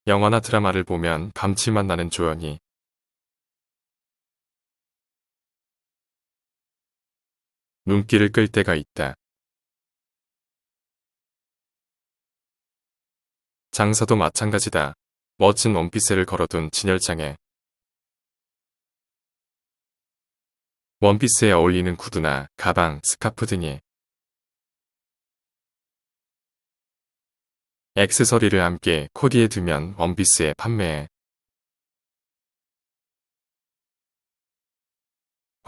영화나 드라마를 보면 감칠맛 나는 조연이 눈길을 끌 때가 있다. 장사도 마찬가지다. 멋진 원피스를 걸어둔 진열장에 원피스에 어울리는 구두나 가방, 스카프 등이 액세서리를 함께 코디에 두면 원피스의 판매에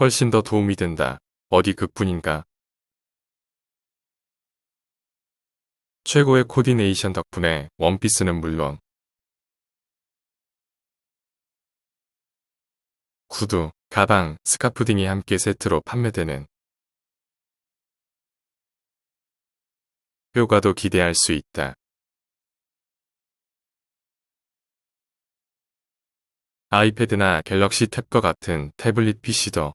훨씬 더 도움이 된다. 어디 그뿐인가? 최고의 코디네이션 덕분에 원피스는 물론 구두, 가방, 스카프 등이 함께 세트로 판매되는 효과도 기대할 수 있다. 아이패드나 갤럭시 탭과 같은 태블릿 PC도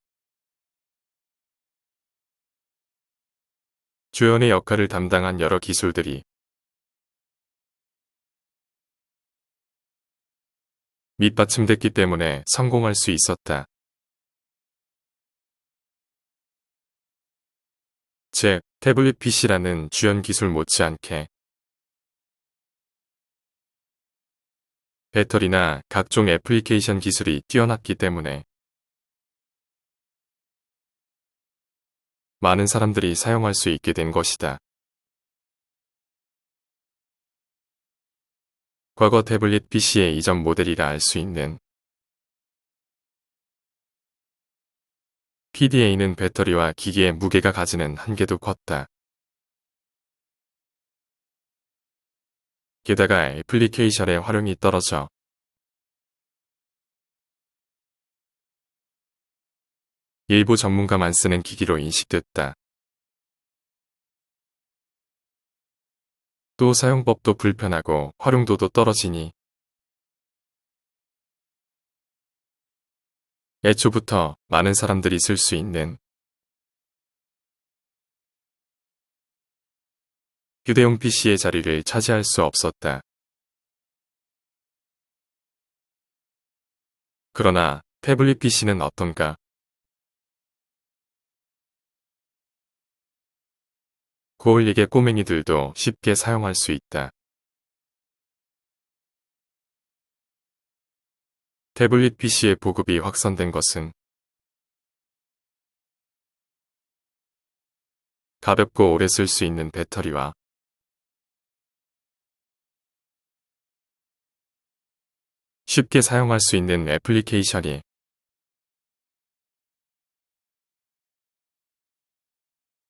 조연의 역할을 담당한 여러 기술들이 밑받침됐기 때문에 성공할 수 있었다. 즉, 태블릿 PC라는 주연 기술 못지않게 배터리나 각종 애플리케이션 기술이 뛰어났기 때문에 많은 사람들이 사용할 수 있게 된 것이다. 과거 태블릿 PC의 이전 모델이라 알 수 있는 PDA는 배터리와 기기의 무게가 가지는 한계도 컸다. 게다가 애플리케이션의 활용이 떨어져 일부 전문가만 쓰는 기기로 인식됐다. 또 사용법도 불편하고 활용도도 떨어지니 애초부터 많은 사람들이 쓸 수 있는 휴대용 PC의 자리를 차지할 수 없었다. 그러나 태블릿 PC는 어떤가? 고울리개 꼬맹이들도 쉽게 사용할 수 있다. 태블릿 PC의 보급이 확산된 것은 가볍고 오래 쓸 수 있는 배터리와 쉽게 사용할 수 있는 애플리케이션이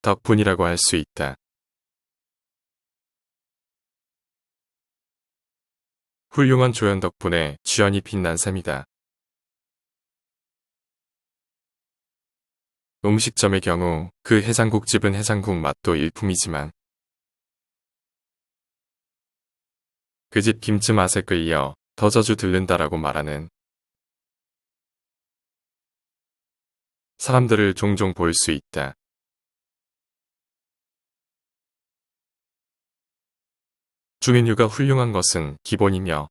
덕분이라고 할 수 있다. 훌륭한 조연 덕분에 주연이 빛난 셈이다. 음식점의 경우 그 해장국집은 해장국 맛도 일품이지만 그 집 김치 맛에 끌려 더 자주 들른다라고 말하는 사람들을 종종 볼 수 있다. 주메뉴가 훌륭한 것은 기본이며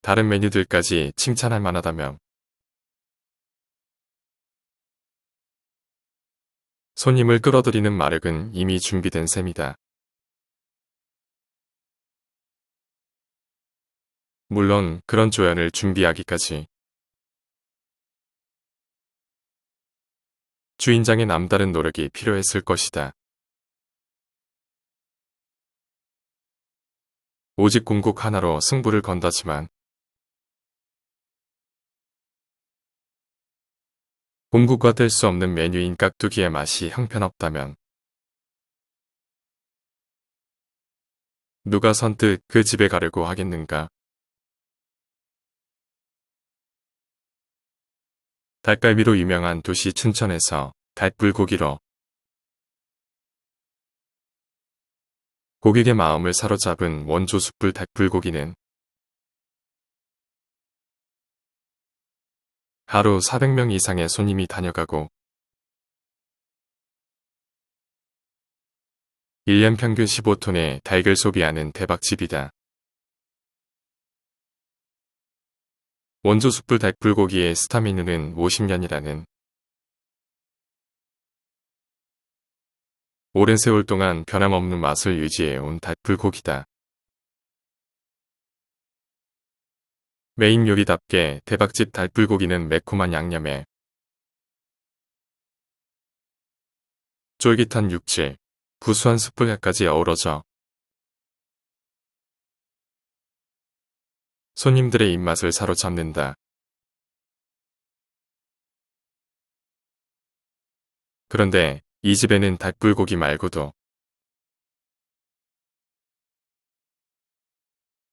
다른 메뉴들까지 칭찬할 만하다면 손님을 끌어들이는 마력은 이미 준비된 셈이다. 물론 그런 조연을 준비하기까지 주인장의 남다른 노력이 필요했을 것이다. 오직 공국 하나로 승부를 건다지만 공국과 뗄 수 없는 메뉴인 깍두기의 맛이 형편없다면 누가 선뜻 그 집에 가려고 하겠는가? 닭갈비로 유명한 도시 춘천에서 닭불고기로 고객의 마음을 사로잡은 원조 숯불 닭불고기는 하루 400명 이상의 손님이 다녀가고 1년 평균 15톤의 닭을 소비하는 대박집이다. 원조 숯불 닭불고기의 스타미누는 50년이라는 오랜 세월 동안 변함없는 맛을 유지해온 닭불고기다. 메인 요리답게 대박집 닭불고기는 매콤한 양념에 쫄깃한 육질, 구수한 숯불향까지 어우러져 손님들의 입맛을 사로잡는다. 그런데 이 집에는 닭불고기 말고도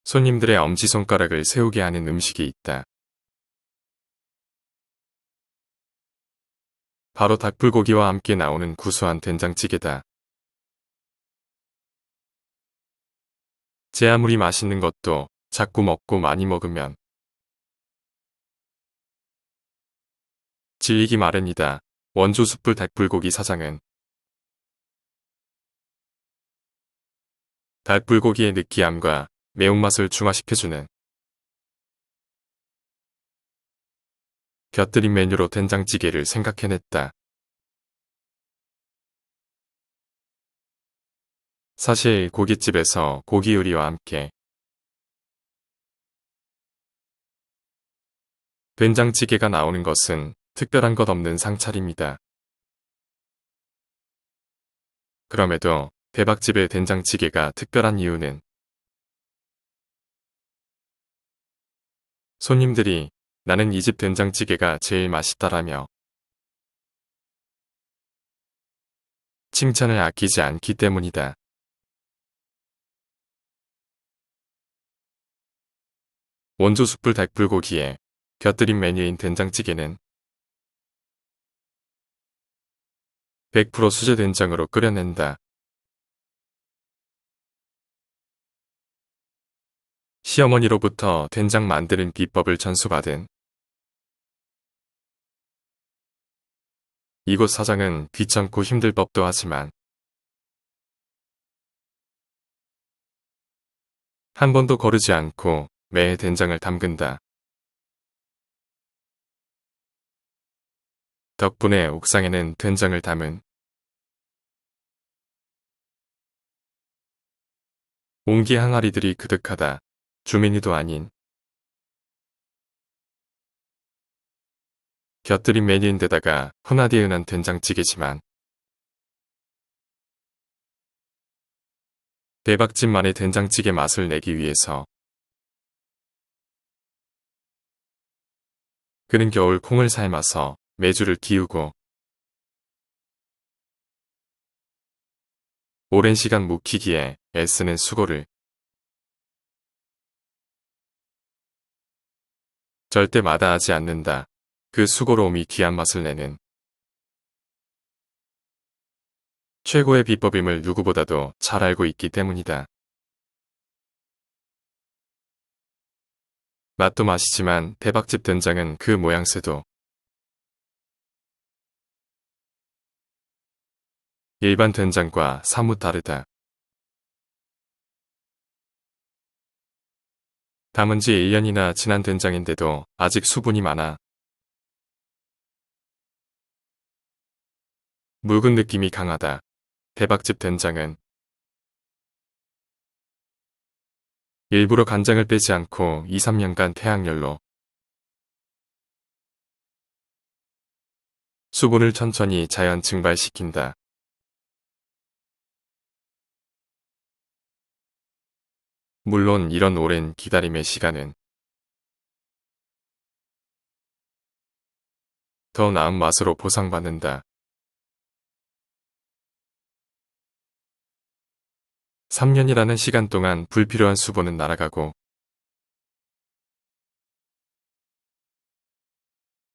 손님들의 엄지손가락을 세우게 하는 음식이 있다. 바로 닭불고기와 함께 나오는 구수한 된장찌개다. 제 아무리 맛있는 것도 자꾸 먹고 많이 먹으면 질리기 마련이다. 원조 숯불 닭불고기 사장은 닭불고기의 느끼함과 매운맛을 중화시켜주는 곁들임 메뉴로 된장찌개를 생각해냈다. 사실 고깃집에서 고기 요리와 함께 된장찌개가 나오는 것은 특별한 것 없는 상차림이다. 그럼에도 대박집의 된장찌개가 특별한 이유는 손님들이 나는 이 집 된장찌개가 제일 맛있다라며 칭찬을 아끼지 않기 때문이다. 원조 숯불 닭불고기에 곁들임 메뉴인 된장찌개는 100% 수제 된장으로 끓여낸다. 시어머니로부터 된장 만드는 비법을 전수받은 이곳 사장은 귀찮고 힘들 법도 하지만 한 번도 거르지 않고 매해 된장을 담근다. 덕분에 옥상에는 된장을 담은 옹기 항아리들이 그득하다. 주민이도 아닌 곁들임 메뉴인데다가 흔하디 흔한 된장찌개지만 대박집만의 된장찌개 맛을 내기 위해서 그는 겨울 콩을 삶아서 메주를 기우고 오랜 시간 묵히기에 애쓰는 수고를 절대 마다하지 않는다. 그 수고로움이 귀한 맛을 내는 최고의 비법임을 누구보다도 잘 알고 있기 때문이다. 맛도 맛이지만 대박집 된장은 그 모양새도 일반 된장과 사뭇 다르다. 담은 지 1년이나 지난 된장인데도 아직 수분이 많아 묽은 느낌이 강하다. 대박집 된장은 일부러 간장을 빼지 않고 2, 3년간 태양열로 수분을 천천히 자연 증발시킨다. 물론 이런 오랜 기다림의 시간은 더 나은 맛으로 보상받는다. 3년이라는 시간 동안 불필요한 수분은 날아가고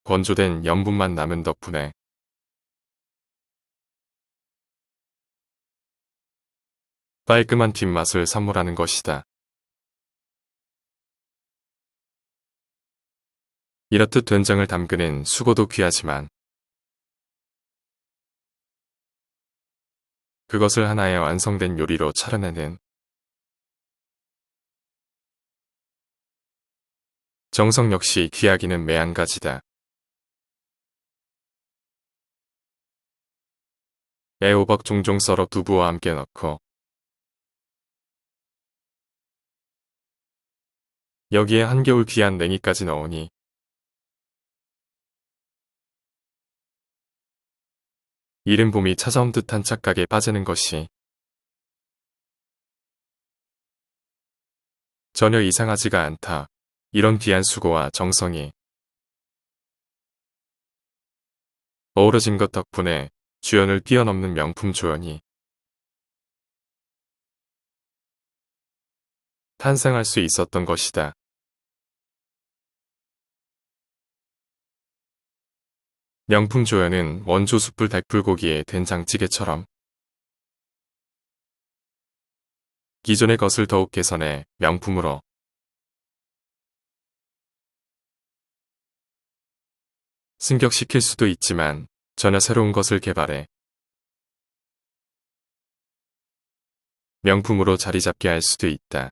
건조된 염분만 남은 덕분에 깔끔한 뒷맛을 선물하는 것이다. 이렇듯 된장을 담그는 수고도 귀하지만 그것을 하나의 완성된 요리로 차려내는 정성 역시 귀하기는 매한가지다. 애호박 종종 썰어 두부와 함께 넣고 여기에 한겨울 귀한 냉이까지 넣으니 이른 봄이 찾아온 듯한 착각에 빠지는 것이 전혀 이상하지가 않다. 이런 귀한 수고와 정성이 어우러진 것 덕분에 주연을 뛰어넘는 명품 조연이 탄생할 수 있었던 것이다. 명품 조연은 원조 숯불 닭불고기의 된장찌개처럼 기존의 것을 더욱 개선해 명품으로 승격시킬 수도 있지만 전혀 새로운 것을 개발해 명품으로 자리 잡게 할 수도 있다.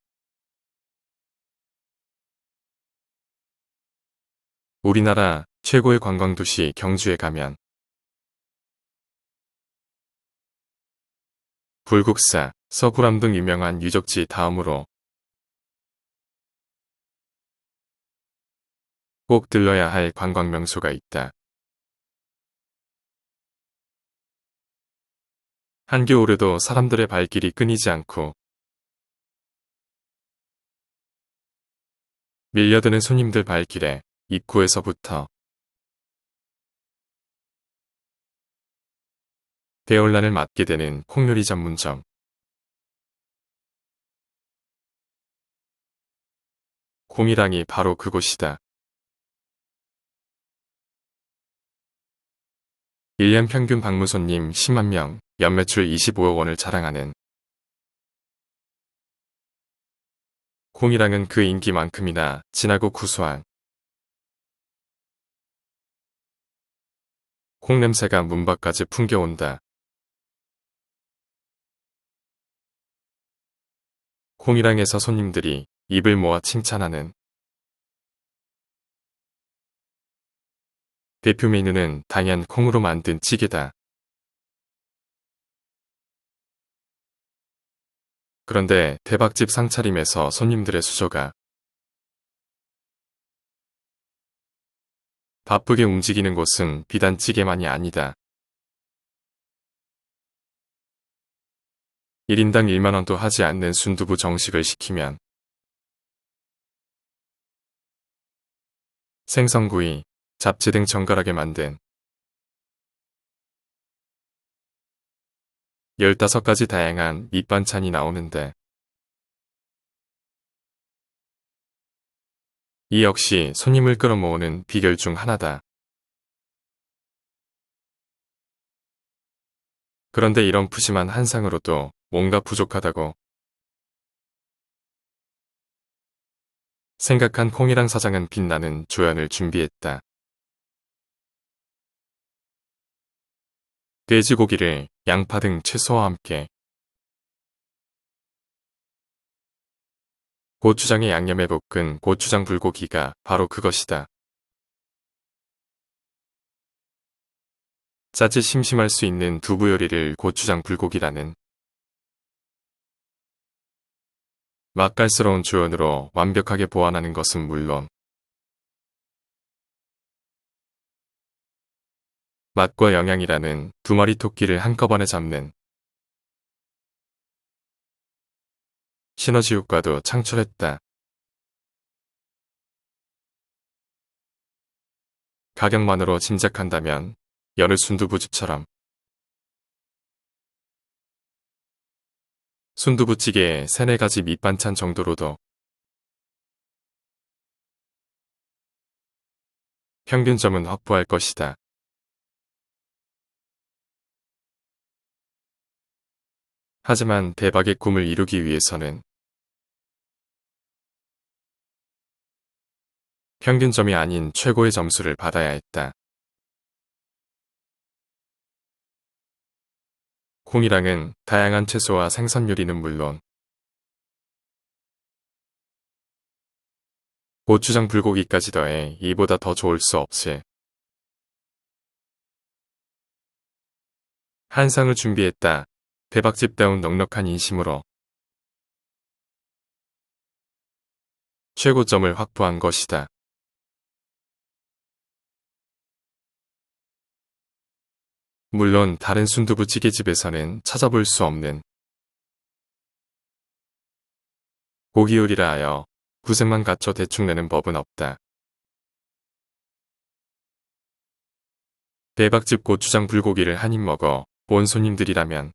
우리나라 최고의 관광도시 경주에 가면 불국사, 서구람 등 유명한 유적지 다음으로 꼭 들러야 할 관광 명소가 있다. 한겨울에도 사람들의 발길이 끊이지 않고 밀려드는 손님들 발길에 입구에서부터 대혼란을 맞게 되는 콩요리 전문점. 콩이랑이 바로 그곳이다. 1년 평균 방문 손님 10만 명, 연매출 25억 원을 자랑하는 콩이랑은 그 인기만큼이나 진하고 구수한 콩 냄새가 문 밖까지 풍겨온다. 콩이랑에서 손님들이 입을 모아 칭찬하는 대표 메뉴는 당연 콩으로 만든 찌개다. 그런데 대박집 상차림에서 손님들의 수저가 바쁘게 움직이는 곳은 비단 찌개만이 아니다. 1인당 1만 원도 하지 않는 순두부 정식을 시키면 생선구이, 잡채 등 정갈하게 만든 15가지 다양한 밑반찬이 나오는데 이 역시 손님을 끌어모으는 비결 중 하나다. 그런데 이런 푸짐한 한상으로도 뭔가 부족하다고 생각한 콩이랑 사장은 빛나는 조연을 준비했다. 돼지고기를 양파 등 채소와 함께 고추장에 양념해 볶은 고추장 불고기가 바로 그것이다. 짜지 심심할 수 있는 두부 요리를 고추장 불고기라는 맛깔스러운 조연으로 완벽하게 보완하는 것은 물론 맛과 영양이라는 두 마리 토끼를 한꺼번에 잡는 시너지 효과도 창출했다. 가격만으로 짐작한다면 여느 순두부집처럼 순두부찌개에 3-4가지 밑반찬 정도로도 평균점은 확보할 것이다. 하지만 대박의 꿈을 이루기 위해서는 평균점이 아닌 최고의 점수를 받아야 했다. 콩이랑은 다양한 채소와 생선 요리는 물론 고추장 불고기까지 더해 이보다 더 좋을 수 없지. 한상을 준비했다. 대박집다운 넉넉한 인심으로 최고점을 확보한 것이다. 물론 다른 순두부찌개집에서는 찾아볼 수 없는 고기 요리라 하여 구색만 갖춰 대충 내는 법은 없다. 대박집 고추장 불고기를 한 입 먹어 본 손님들이라면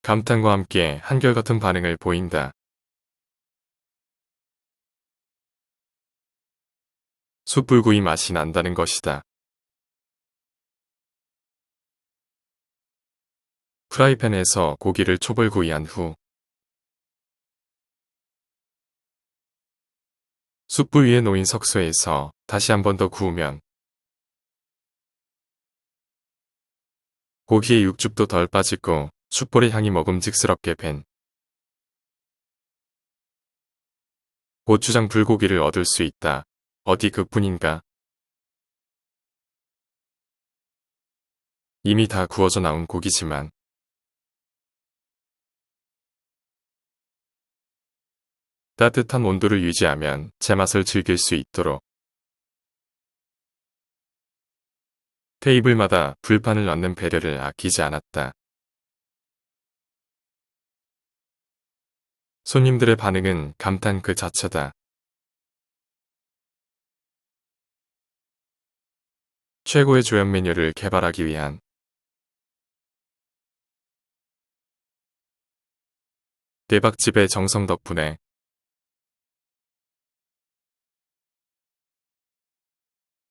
감탄과 함께 한결같은 반응을 보인다. 숯불구이 맛이 난다는 것이다. 프라이팬에서 고기를 초벌구이한 후 숯불 위에 놓인 석쇠에서 다시 한 번 더 구우면 고기의 육즙도 덜 빠지고 숯불의 향이 먹음직스럽게 밴 고추장 불고기를 얻을 수 있다. 어디 그뿐인가? 이미 다 구워져 나온 고기지만 따뜻한 온도를 유지하면 제맛을 즐길 수 있도록 테이블마다 불판을 넣는 배려를 아끼지 않았다. 손님들의 반응은 감탄 그 자체다. 최고의 조연 메뉴를 개발하기 위한 대박집의 정성 덕분에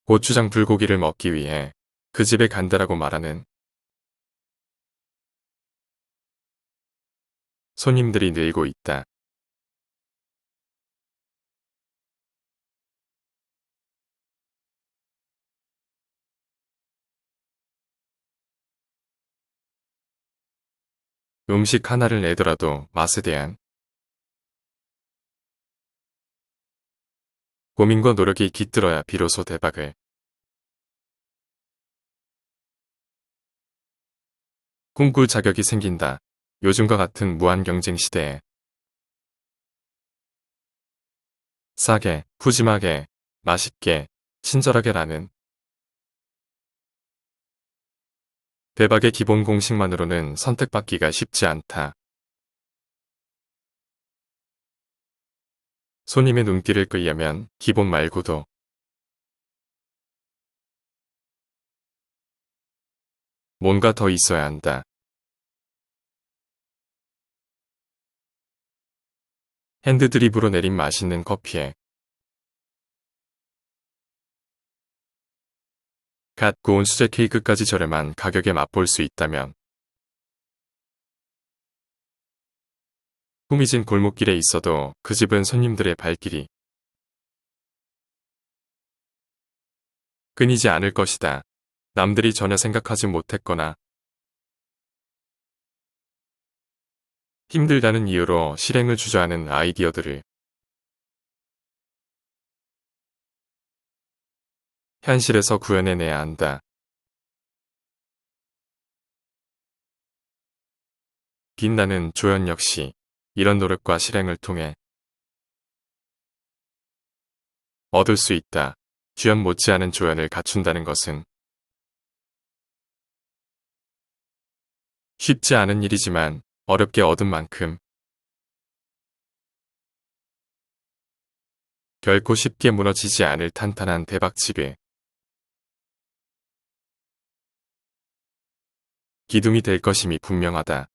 고추장 불고기를 먹기 위해 그 집에 간다라고 말하는 손님들이 늘고 있다. 음식 하나를 내더라도 맛에 대한 고민과 노력이 깃들어야 비로소 대박을 꿈꿀 자격이 생긴다. 요즘과 같은 무한 경쟁 시대에 싸게, 푸짐하게, 맛있게, 친절하게라는 대박의 기본 공식만으로는 선택받기가 쉽지 않다. 손님의 눈길을 끌려면 기본 말고도 뭔가 더 있어야 한다. 핸드드립으로 내린 맛있는 커피에 갓 구운 수제 케이크까지 저렴한 가격에 맛볼 수 있다면 후미진 골목길에 있어도 그 집은 손님들의 발길이 끊이지 않을 것이다. 남들이 전혀 생각하지 못했거나 힘들다는 이유로 실행을 주저하는 아이디어들을 현실에서 구현해내야 한다. 빛나는 조연 역시 이런 노력과 실행을 통해 얻을 수 있다. 주연 못지않은 조연을 갖춘다는 것은 쉽지 않은 일이지만 어렵게 얻은 만큼 결코 쉽게 무너지지 않을 탄탄한 대박집의 기둥이 될 것임이 분명하다.